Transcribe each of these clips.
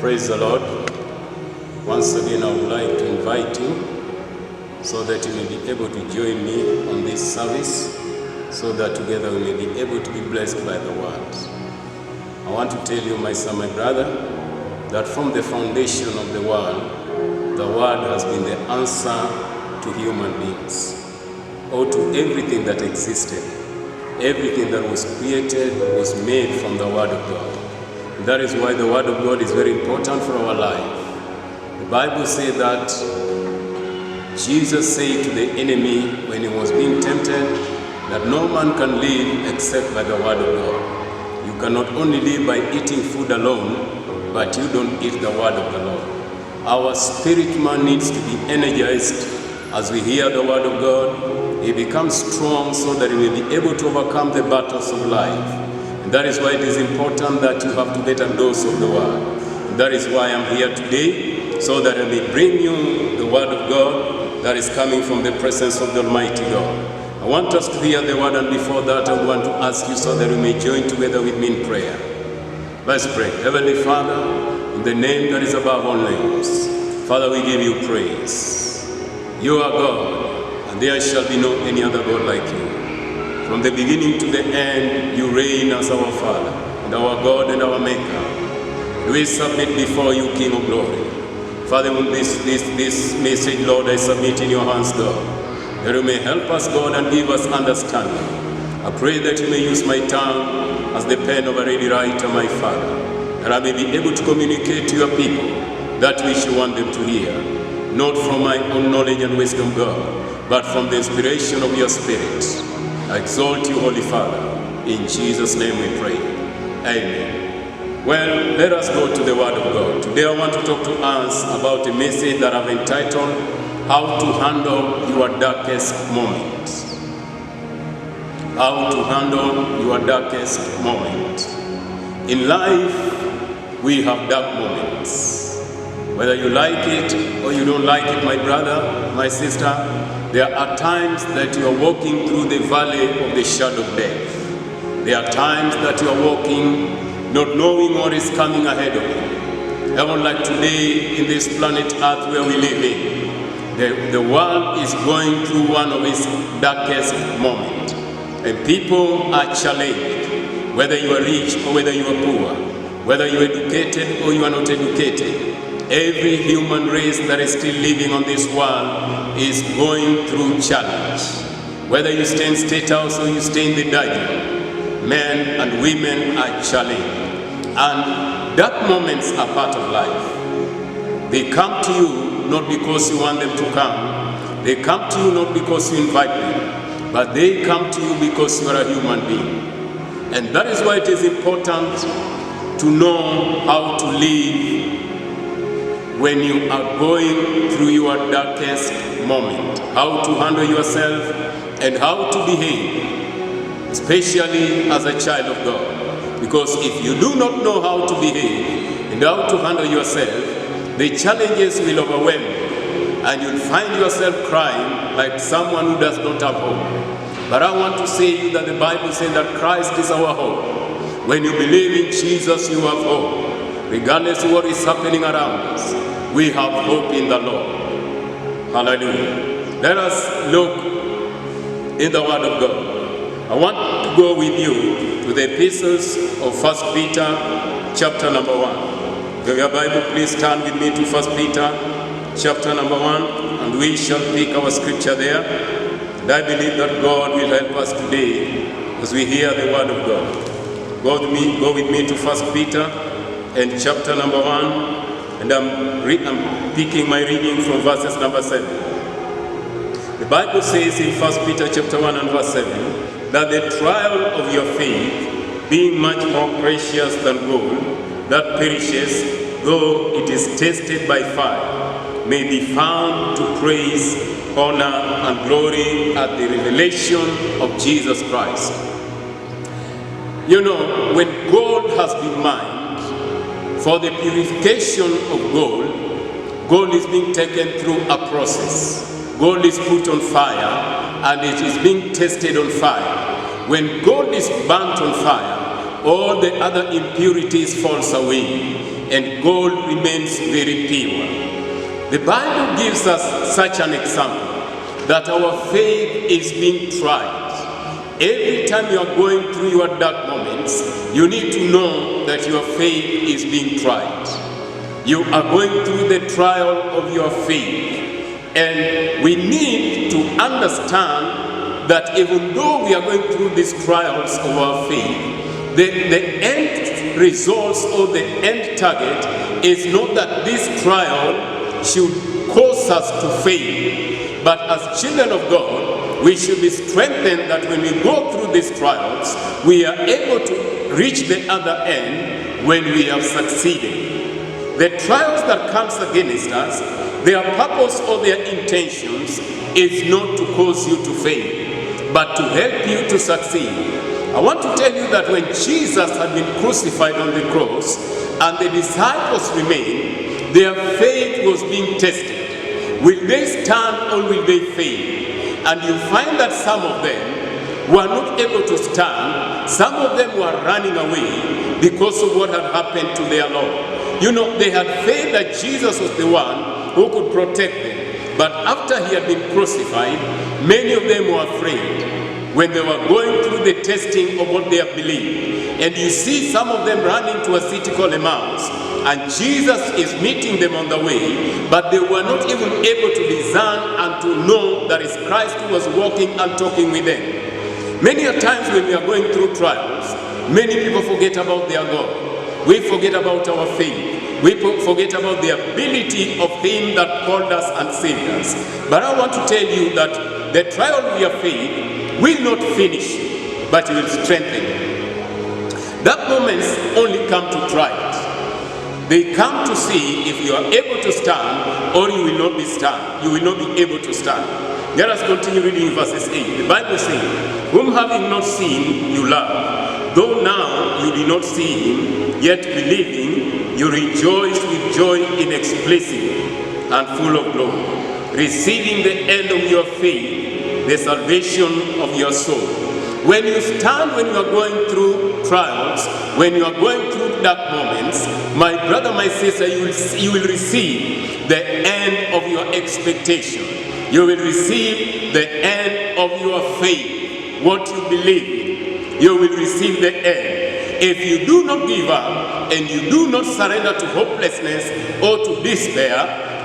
Praise the Lord. Once again, I would like to invite you so that you may be able to join me on this service, so that together we may be able to be blessed by the word. I want to tell you, my son, my brother, that from the foundation of the word has been the answer to human beings, or to everything that existed. Everything that was created was made from the word of God. That is why the word of God is very important for our life. The Bible says that Jesus said to the enemy when he was being tempted that no man can live except by the word of God. You cannot only live by eating food alone, but you don't eat the word of the Lord. Our spirit man needs to be energized as we hear the word of God. He becomes strong so that he will be able to overcome the battles of life. And that is why it is important that you have to get a dose of the word. And that is why I'm here today, so that I may bring you the word of God that is coming from the presence of the Almighty God. I want us to hear the word, and before that I want to ask you so that we may join together with me in prayer. Let's pray. Heavenly Father, in the name that is above all names, Father, we give you praise. You are God, and there shall be no any other God like you. From the beginning to the end, you reign as our Father, and our God and our Maker. We submit before you, King of glory. Father, this message, Lord, I submit in your hands, God, that you may help us, God, and give us understanding. I pray that you may use my tongue as the pen of a ready writer, my Father, that I may be able to communicate to your people that which you want them to hear, not from my own knowledge and wisdom, God, but from the inspiration of your Spirit. I exalt you, Holy Father. In Jesus' name we pray. Amen. Well, let us go to the Word of God. Today I want to talk to us about a message that I've entitled, How to Handle Your Darkest Moments. How to handle your darkest moment. In life, we have dark moments. Whether you like it or you don't like it, my brother, my sister, there are times that you are walking through the valley of the shadow of death. There are times that you are walking not knowing what is coming ahead of you. Even like today in this planet Earth where we live in, the world is going through one of its darkest moments. And people are challenged, whether you are rich or whether you are poor, whether you are educated or you are not educated. Every human race that is still living on this world is going through challenge. Whether you stay in State House or you stay in the dungeon, men and women are challenged. And dark moments are part of life. They come to you not because you want them to come. They come to you not because you invite them, but they come to you because you are a human being. And that is why it is important to know how to live when you are going through your darkest moment, how to handle yourself and how to behave, especially as a child of God. Because if you do not know how to behave and how to handle yourself, the challenges will overwhelm you, and you'll find yourself crying like someone who does not have hope. But I want to say that the Bible says that Christ is our hope. When you believe in Jesus, you have hope. Regardless of what is happening around us, we have hope in the Lord. Hallelujah. Let us look in the Word of God. I want to go with you to the epistles of 1 Peter chapter number 1. If you have your Bible, please turn with me to 1 Peter chapter number 1, and we shall pick our scripture there. And I believe that God will help us today as we hear the Word of God. Go with me to 1 Peter and chapter number 1, and I'm picking my reading from verses number 7. The Bible says in 1 Peter chapter 1 and verse 7, that the trial of your faith, being much more precious than gold, that perishes, though it is tested by fire, may be found to praise, honor, and glory at the revelation of Jesus Christ. You know, when gold has been mined, for the purification of gold is being taken through a process. Gold is put on fire, and it is being tested on fire. When gold is burnt on fire, all the other impurities falls away. and gold remains very pure. The Bible gives us such an example that our faith is being tried. Every time you are going through your dark moments, you need to know that your faith is being tried. You are going through the trial of your faith. And we need to understand that even though we are going through these trials of our faith, the end results or the end target is not that this trial should cause us to fail, but as children of God, we should be strengthened that when we go through these trials, we are able to reach the other end when we have succeeded. The trials that comes against us, their purpose or their intentions is not to cause you to fail, but to help you to succeed. I want to tell you that when Jesus had been crucified on the cross and the disciples remained, their faith was being tested. Will they stand or will they fail? And you find that some of them were not able to stand. Some of them were running away because of what had happened to their Lord. You know, they had faith that Jesus was the one who could protect them. But after he had been crucified, many of them were afraid when they were going through the testing of what they have believed. And you see some of them running to a city called Emmaus, and Jesus is meeting them on the way, but they were not even able to discern and to know that it's Christ who was walking and talking with them. Many a times when we are going through trials, many people forget about their God. We forget about our faith. We forget about the ability of Him that called us and saved us. But I want to tell you that the trial of your faith will not finish you, but it will strengthen you. That moments only come to try it. They come to see if you are able to stand or you will not be stand. You will not be able to stand. Let us continue reading verses 8. The Bible says, whom having not seen you love, though now you do not see him, yet believing, you rejoice with joy inexpressible and full of glory, receiving the end of your faith, the salvation of your soul. When you stand, when you are going through trials, when you are going through dark moments, my brother, my sister, you will receive the end of your expectation. You will receive the end of your faith, what you believe in. You will receive the end. If you do not give up and you do not surrender to hopelessness or to despair,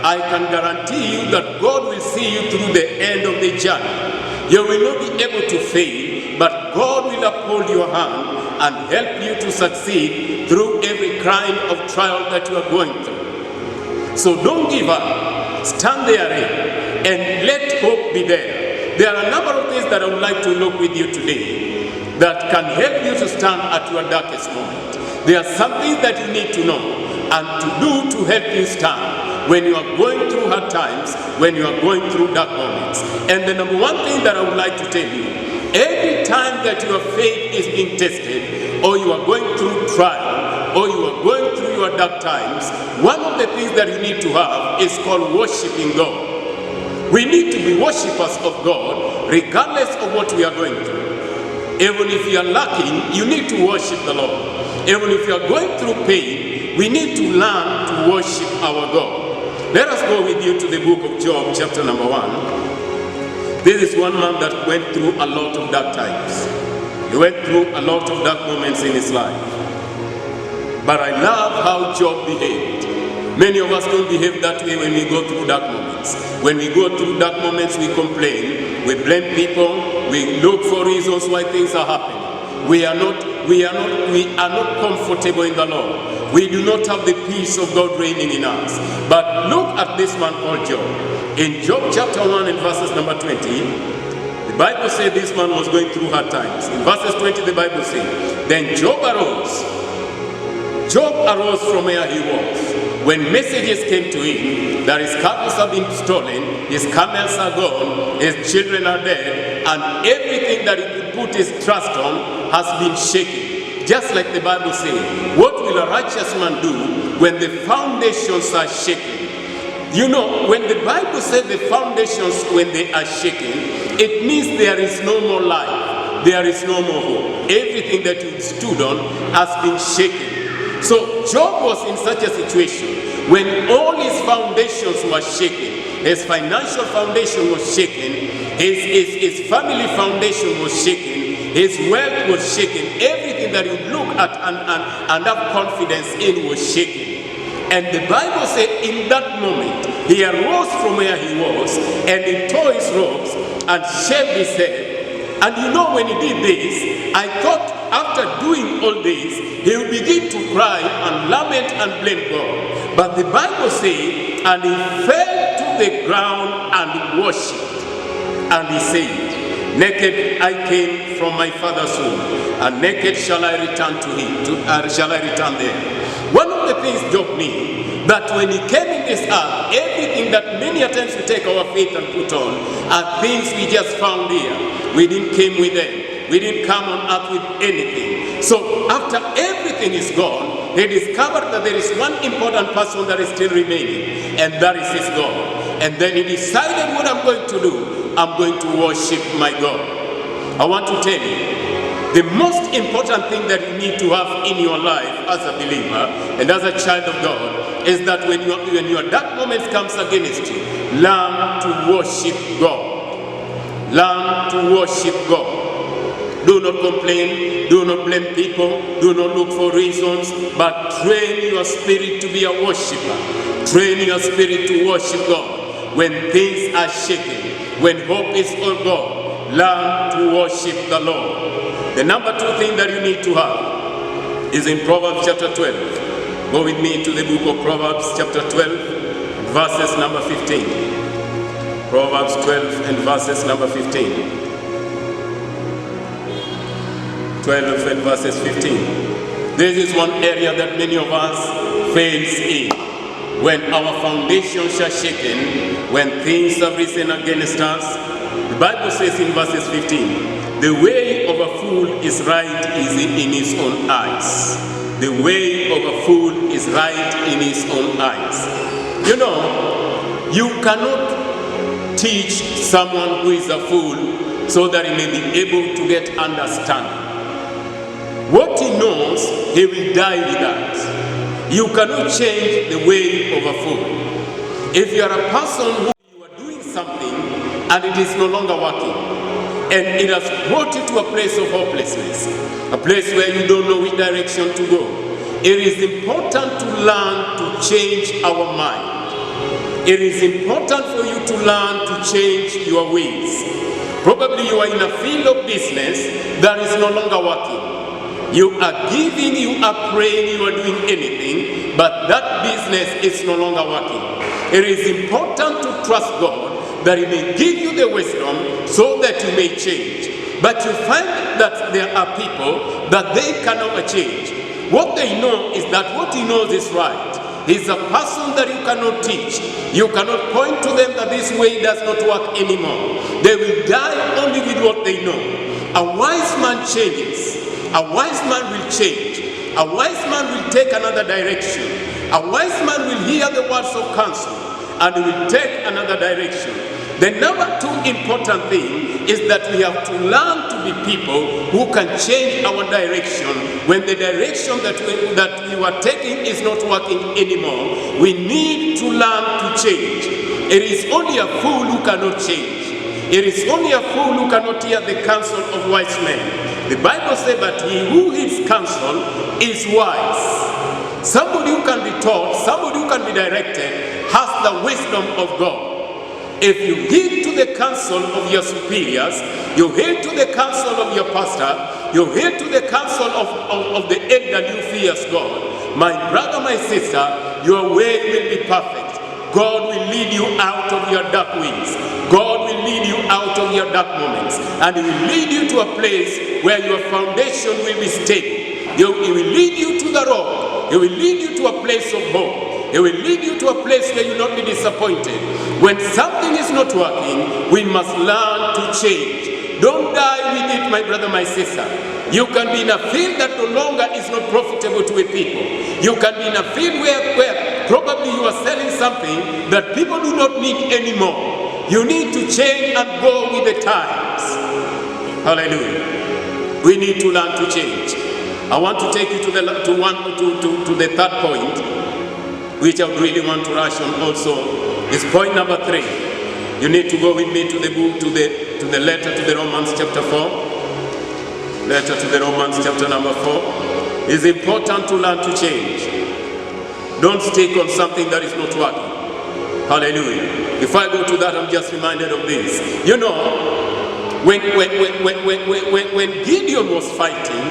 I can guarantee you that God will see you through the end of the journey. You will not be able to fail, but God will uphold your hand and help you to succeed through every kind of trial that you are going through. So don't give up. Stand therein and let hope be there. There are a number of things that I would like to look with you today that can help you to stand at your darkest moment. There are some things that you need to know and to do to help you stand when you are going through hard times, when you are going through dark moments. And the number one thing that I would like to tell you, every time that your faith is being tested, or you are going through trial, or you are going through your dark times, one of the things that you need to have is called worshiping God. We need to be worshipers of God, regardless of what we are going through. Even if you are lacking, you need to worship the Lord. Even if you are going through pain, we need to learn to worship our God. Let us go with you to the book of Job, chapter number 1. This is one man that went through a lot of dark times. He went through a lot of dark moments in his life. But I love how Job behaved. Many of us don't behave that way when we go through dark moments. When we go through dark moments, we complain, we blame people, we look for reasons why things are happening. We are not comfortable in the Lord. We do not have the peace of God reigning in us. But look at this man called Job. In Job chapter 1 and verses number 20, the Bible said this man was going through hard times. In verses 20, the Bible said, then Job arose. Job arose from where he was. When messages came to him that his cattle have been stolen, his camels are gone, his children are dead, and everything that he could put his trust on has been shaken. Just like the Bible says, what will a righteous man do when the foundations are shaken? You know, when the Bible says the foundations, when they are shaken, it means there is no more life. There is no more hope. Everything that you stood on has been shaken. So Job was in such a situation when all his foundations were shaken. His financial foundation was shaken, his family foundation was shaken, his wealth was shaken, everything that you look at and have confidence in was shaken. And the Bible said in that moment, he arose from where he was, and he tore his robes and shaved his head. And you know, when he did this, I thought after doing all this, he would begin to cry and lament and blame God. But the Bible says, and he fell to the ground and worshipped. And he said, naked I came from my father's womb, and naked shall I return to him. Shall I return there? One of the things Job knew, that when he came in this earth, everything that many a times we take our faith and put on are things we just found here. We didn't came with them. We didn't come on earth with anything. So after everything is gone, he discovered that there is one important person that is still remaining, and that is his God. And then he decided, what I'm going to do, I'm going to worship my God. I want to tell you, the most important thing that you need to have in your life as a believer and as a child of God is that when your dark moments comes against you, learn to worship God. Learn to worship God. Do not complain, do not blame people, do not look for reasons, but train your spirit to be a worshiper. Train your spirit to worship God. When things are shaken, when hope is all gone, learn to worship the Lord. The number two thing that you need to have is in Proverbs chapter 12. Go with me to the book of Proverbs chapter 12, verses number 15. Proverbs 12 and verses number 15. 12 and verses 15. This is one area that many of us fails in. When our foundations are shaken, when things have risen against us, the Bible says in verses 15, the way of a fool is right in his own eyes. The way of a fool is right in his own eyes. You know, you cannot teach someone who is a fool so that he may be able to get understanding. What he knows, he will die with that. You cannot change the way of a fool. If you are a person who you are doing something and it is no longer working, and it has brought you to a place of hopelessness, a place where you don't know which direction to go, it is important to learn to change our mind. It is important for you to learn to change your ways. Probably you are in a field of business that is no longer working. You are giving, you are praying, you are doing anything, but that business is no longer working. It is important to trust God that he may give you the wisdom so that you may change. But you find that there are people that they cannot change. What they know is that what he knows is right. He's a person that you cannot teach. You cannot point to them that this way does not work anymore. They will die only with what they know. A wise man changes. A wise man will change. A wise man will take another direction. A wise man will hear the words of counsel and will take another direction. The number two important thing is that we have to learn to be people who can change our direction when the direction that we were taking is not working anymore. We need to learn to change. It is only a fool who cannot change. It is only a fool who cannot hear the counsel of wise men. The Bible says that he who heeds counsel is wise. Somebody who can be taught, somebody who can be directed, has the wisdom of God. If you heed to the counsel of your superiors, you heed to the counsel of your pastor, you heed to the counsel of the elder who fears God, my brother, my sister, your way will be perfect. God will lead you out of your dark ways. God will lead you out of your dark moments. And he will lead you to a place where your foundation will be stable. He will lead you to the rock. He will lead you to a place of hope. He will lead you to a place where you will not be disappointed. When something is not working, we must learn to change. Don't die with it, my brother, my sister. You can be in a field that no longer is not profitable to a people. You can be in a field where probably you are selling something that people do not need anymore. You need to change and go with the times. Hallelujah. We need to learn to change. I want to take you to the third point, which I really want to rush on also. Is point number 3. You need to go with me to the book, to the letter to the Romans chapter 4. Letter to the Romans chapter number 4. It's important to learn to change. Don't stick on something that is not working. Hallelujah. If I go to that, I'm just reminded of this. You know, when Gideon was fighting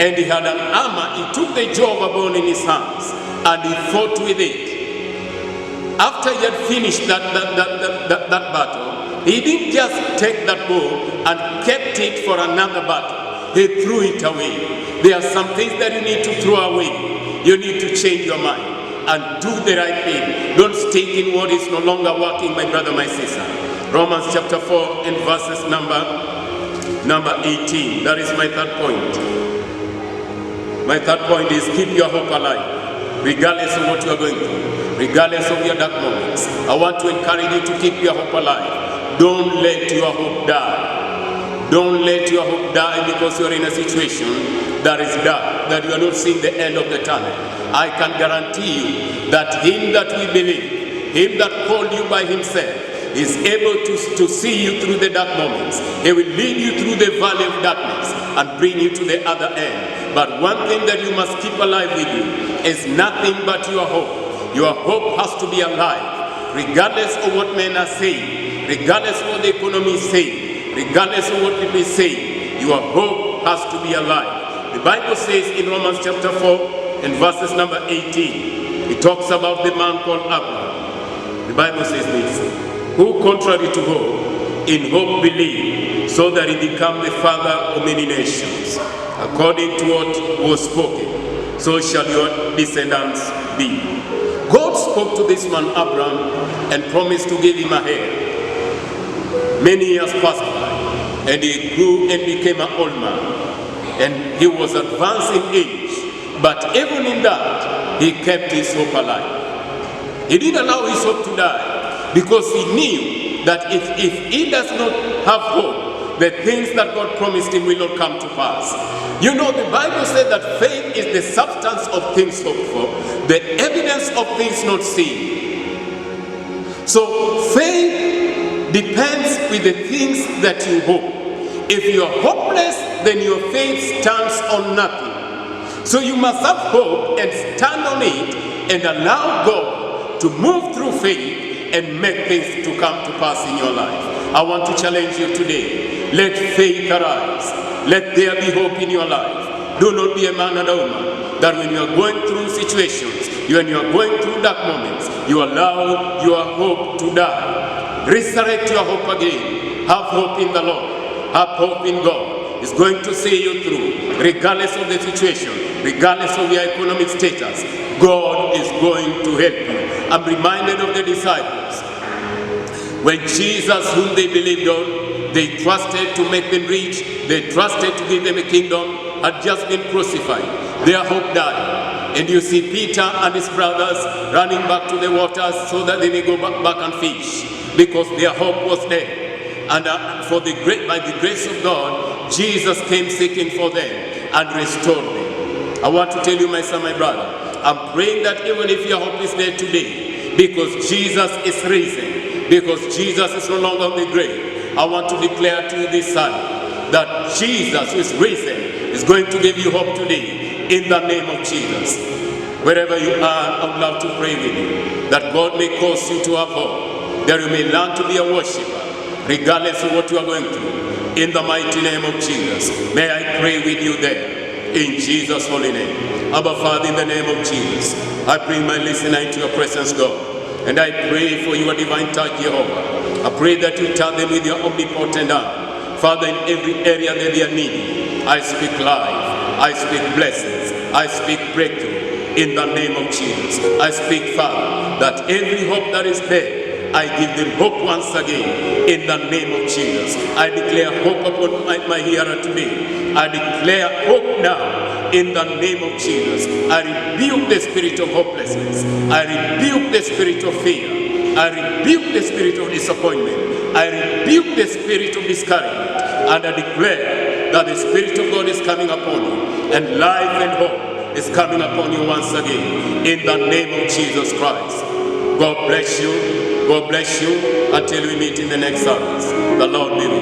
and he had an armor, he took the jaw of a bone in his hands and he fought with it. After he had finished that battle, he didn't just take that bow and kept it for another battle. He threw it away. There are some things that you need to throw away. You need to change your mind and do the right thing. Don't stick in what is no longer working, my brother, my sister. Romans chapter 4 and verses number 18. That is my third point. My third point is keep your hope alive, regardless of what you are going through, regardless of your dark moments. I want to encourage you to keep your hope alive. Don't let your hope die. Don't let your hope die because you are in a situation that is dark, that you are not seeing the end of the tunnel. I can guarantee you that him that we believe, him that called you by himself, is able to see you through the dark moments. He will lead you through the valley of darkness and bring you to the other end. But one thing that you must keep alive with you is nothing but your hope. Your hope has to be alive, regardless of what men are saying, regardless of what the economy is saying, regardless of what people say. Your hope has to be alive. The Bible says in Romans chapter 4 and verses number 18, it talks about the man called Abraham. The Bible says this: who contrary to hope, in hope believed, so that he became the father of many nations. According to what was spoken, so shall your descendants be. God spoke to this man Abraham and promised to give him a heir. Many years passed by, and he grew and became an old man, and he was advanced in age. But even in that, he kept his hope alive. He didn't allow his hope to die, because he knew that if he does not have hope, the things that God promised him will not come to pass. You know, the Bible said that faith is the substance of things hoped for, the evidence of things not seen. So faith depends with the things that you hope. If you are hopeless, then your faith stands on nothing. So you must have hope and stand on it and allow God to move through faith and make things to come to pass in your life. I want to challenge you today. Let faith arise. Let there be hope in your life. Do not be a man and a woman that when you are going through situations, when you are going through dark moments, you allow your hope to die. Resurrect your hope again. Have hope in the Lord. Have hope in God. He's going to see you through, regardless of the situation, regardless of your economic status. God is going to help you. I'm reminded of the disciples. When Jesus, whom they believed on, they trusted to make them rich, they trusted to give them a kingdom, had just been crucified. Their hope died. And you see Peter and his brothers running back to the waters so that they may go back and fish, because their hope was dead. And by the grace of God, Jesus came seeking for them and restored them. I want to tell you, my son, my brother, I'm praying that even if your hope is dead today, because Jesus is risen, because Jesus is no longer on the grave, I want to declare to you this Sunday that Jesus, who is risen, is going to give you hope today in the name of Jesus. Wherever you are, I would love to pray with you that God may cause you to have hope, that you may learn to be a worshiper, regardless of what you are going through. In the mighty name of Jesus, may I pray with you there, in Jesus' holy name. Abba Father, in the name of Jesus, I bring my listener into your presence, God, and I pray for your divine touch, Jehovah. I pray that you touch them with your omnipotent arm. Father, in every area that they are needing, I speak life, I speak blessings, I speak breakthrough, in the name of Jesus. I speak, Father, that every hope that is there, I give them hope once again in the name of Jesus. I declare hope upon my hearer today. I declare hope now in the name of Jesus. I rebuke the spirit of hopelessness. I rebuke the spirit of fear. I rebuke the spirit of disappointment. I rebuke the spirit of discouragement. And I declare that the Spirit of God is coming upon you, and life and hope is coming upon you once again, in the name of Jesus Christ. God bless you. God bless you until we meet in the next service. The Lord be with you.